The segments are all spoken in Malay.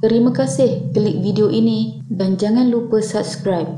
Terima kasih klik video ini dan jangan lupa subscribe.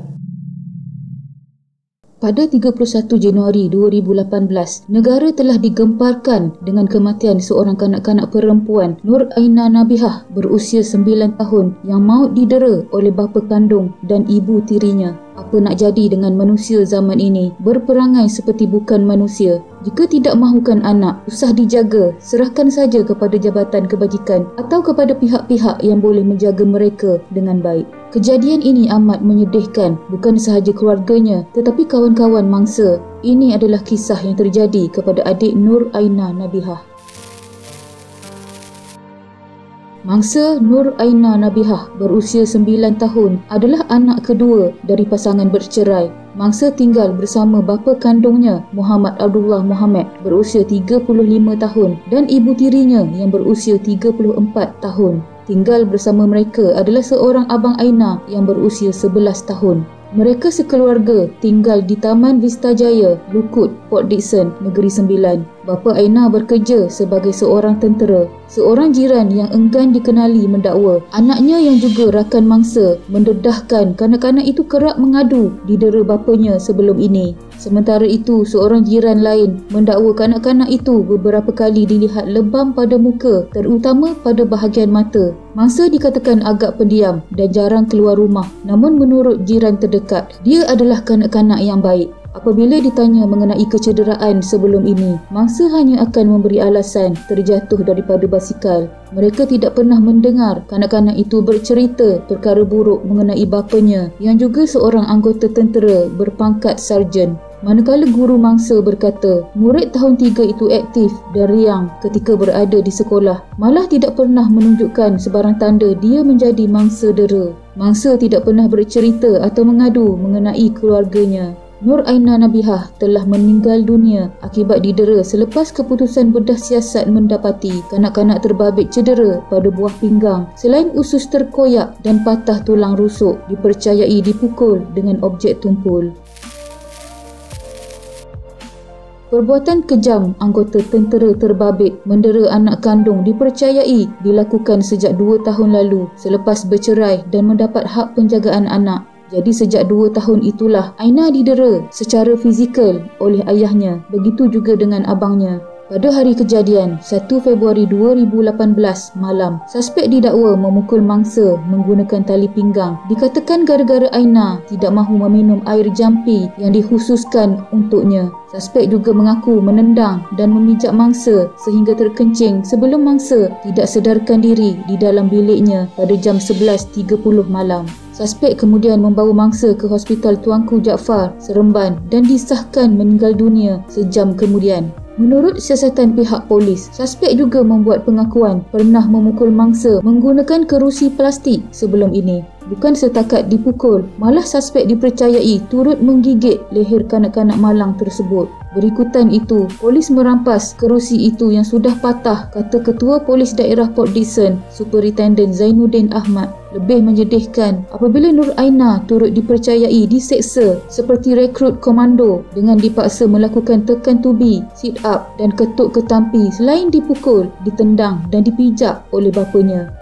Pada 31 Januari 2018, negara telah digemparkan dengan kematian seorang kanak-kanak perempuan, Nur Ainah Nabihah, berusia 9 tahun yang maut didera oleh bapa kandung dan ibu tirinya. Apa nak jadi dengan manusia zaman ini? Berperangai seperti bukan manusia. Jika tidak mahukan anak, usah dijaga, serahkan saja kepada jabatan kebajikan atau kepada pihak-pihak yang boleh menjaga mereka dengan baik. Kejadian ini amat menyedihkan, bukan sahaja keluarganya tetapi kawan-kawan mangsa. Ini adalah kisah yang terjadi kepada adik Nur Ainah Nabihah. Mangsa Nur Ainah Nabihah berusia 9 tahun adalah anak kedua dari pasangan bercerai. Mangsa tinggal bersama bapa kandungnya Muhammad Abdullah Muhammad berusia 35 tahun dan ibu tirinya yang berusia 34 tahun. Tinggal bersama mereka adalah seorang abang Ainah yang berusia 11 tahun. Mereka sekeluarga tinggal di Taman Vista Jaya, Lukut, Port Dickson, Negeri Sembilan. Bapa Ainah bekerja sebagai seorang tentera. Seorang jiran yang enggan dikenali mendakwa anaknya yang juga rakan mangsa mendedahkan kanak-kanak itu kerap mengadu didera bapanya sebelum ini. Sementara itu, seorang jiran lain mendakwa kanak-kanak itu beberapa kali dilihat lebam pada muka, terutama pada bahagian mata. Mangsa dikatakan agak pendiam dan jarang keluar rumah. Namun menurut jiran terdekat, dia adalah kanak-kanak yang baik. Apabila ditanya mengenai kecederaan sebelum ini, mangsa hanya akan memberi alasan terjatuh daripada basikal. Mereka tidak pernah mendengar kanak-kanak itu bercerita perkara buruk mengenai bapanya yang juga seorang anggota tentera berpangkat sarjan. Manakala guru mangsa berkata, murid tahun 3 itu aktif dan riang ketika berada di sekolah, malah tidak pernah menunjukkan sebarang tanda dia menjadi mangsa dera. Mangsa tidak pernah bercerita atau mengadu mengenai keluarganya. Nur Ainah Nabihah telah meninggal dunia akibat didera selepas keputusan bedah siasat mendapati kanak-kanak terbabit cedera pada buah pinggang. Selain usus terkoyak dan patah tulang rusuk, dipercayai dipukul dengan objek tumpul. Perbuatan kejam anggota tentera terbabit mendera anak kandung dipercayai dilakukan sejak 2 tahun lalu selepas bercerai dan mendapat hak penjagaan anak. Jadi sejak 2 tahun itulah Ainah didera secara fizikal oleh ayahnya, begitu juga dengan abangnya. Pada hari kejadian, 1 Februari 2018 malam, suspek didakwa memukul mangsa menggunakan tali pinggang. Dikatakan gara-gara Ainah tidak mahu meminum air jampi yang dikhususkan untuknya. Suspek juga mengaku menendang dan memijak mangsa sehingga terkencing sebelum mangsa tidak sedarkan diri di dalam biliknya pada jam 11.30 malam. Suspek kemudian membawa mangsa ke Hospital Tuanku Jaafar, Seremban dan disahkan meninggal dunia sejam kemudian. Menurut siasatan pihak polis, suspek juga membuat pengakuan pernah memukul mangsa menggunakan kerusi plastik sebelum ini. Bukan setakat dipukul, malah suspek dipercayai turut menggigit leher kanak-kanak malang tersebut. Berikutan itu, polis merampas kerusi itu yang sudah patah, kata Ketua Polis Daerah Port Dickson, Superintendent Zainuddin Ahmad. Lebih menyedihkan apabila Nur Ainah turut dipercayai diseksa seperti rekrut komando dengan dipaksa melakukan tekan tubi, sit up dan ketuk ketampi selain dipukul, ditendang dan dipijak oleh bapanya.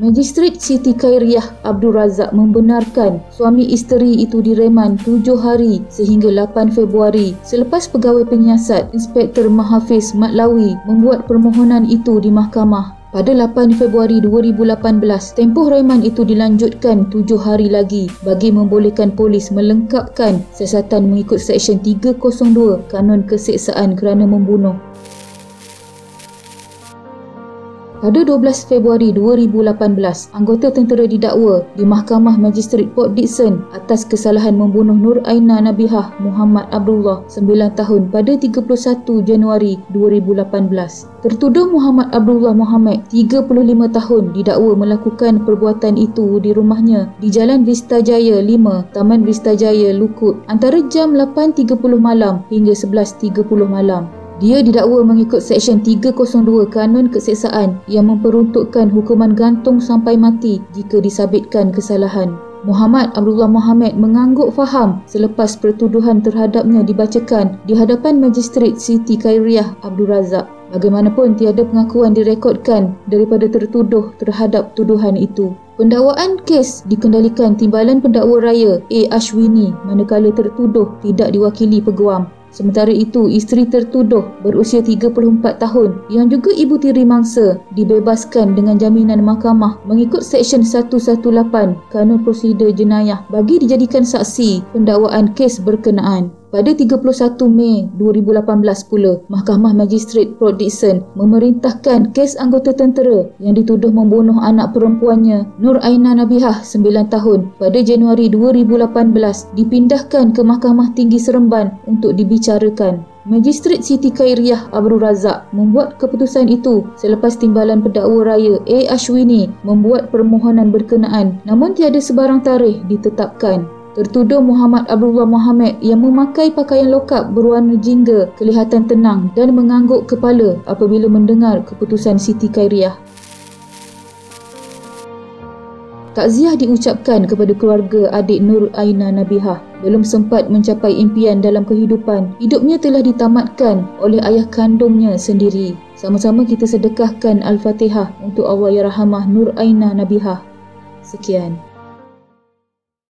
Magistrate Siti Khairiah Abdul Razak membenarkan suami isteri itu direman 7 hari sehingga 8 Februari selepas pegawai penyiasat Inspektor Mahafiz Matlawi membuat permohonan itu di mahkamah. Pada 8 Februari 2018, tempoh reman itu dilanjutkan 7 hari lagi bagi membolehkan polis melengkapkan siasatan mengikut Seksyen 302 Kanun Keseksaan kerana Membunuh. Pada 12 Februari 2018, anggota tentera didakwa di Mahkamah Magistrate Port Dickson atas kesalahan membunuh Nur Ainah Nabihah Muhammad Abdullah 9 tahun pada 31 Januari 2018. Tertuduh Muhammad Abdullah Muhammad 35 tahun didakwa melakukan perbuatan itu di rumahnya di Jalan Vista Jaya 5, Taman Vista Jaya, Lukut antara jam 8.30 malam hingga 11.30 malam. Dia didakwa mengikut Seksyen 302 Kanun Keseksaan yang memperuntukkan hukuman gantung sampai mati jika disabitkan kesalahan. Muhammad Abdullah Mohamed mengangguk faham selepas pertuduhan terhadapnya dibacakan di hadapan Magistrate Siti Khairiah Abdul Razak. Bagaimanapun tiada pengakuan direkodkan daripada tertuduh terhadap tuduhan itu. Pendakwaan kes dikendalikan Timbalan Pendakwa Raya A. Ashwini manakala tertuduh tidak diwakili peguam. Sementara itu, isteri tertuduh berusia 34 tahun yang juga ibu tiri mangsa dibebaskan dengan jaminan mahkamah mengikut Seksyen 118 Kanun Prosedur Jenayah bagi dijadikan saksi pendakwaan kes berkenaan. Pada 31 Mei 2018 pula, Mahkamah Magistrate Port Dickson memerintahkan kes anggota tentera yang dituduh membunuh anak perempuannya Nur Aina Nabihah 9 tahun pada Januari 2018 dipindahkan ke Mahkamah Tinggi Seremban untuk dibicarakan. Magistrate Siti Khairiah Abdul Razak membuat keputusan itu selepas Timbalan Pendakwa Raya A. Ashwini membuat permohonan berkenaan, namun tiada sebarang tarikh ditetapkan. Tertuduh Muhammad Abdullah Mohamed yang memakai pakaian lokap berwarna jingga kelihatan tenang dan mengangguk kepala apabila mendengar keputusan Siti Khairiah. Takziah diucapkan kepada keluarga adik Nur Aina Nabihah. Belum sempat mencapai impian dalam kehidupan, hidupnya telah ditamatkan oleh ayah kandungnya sendiri. Sama-sama kita sedekahkan Al-Fatihah untuk Allahyarhamah Nur Aina Nabihah. Sekian.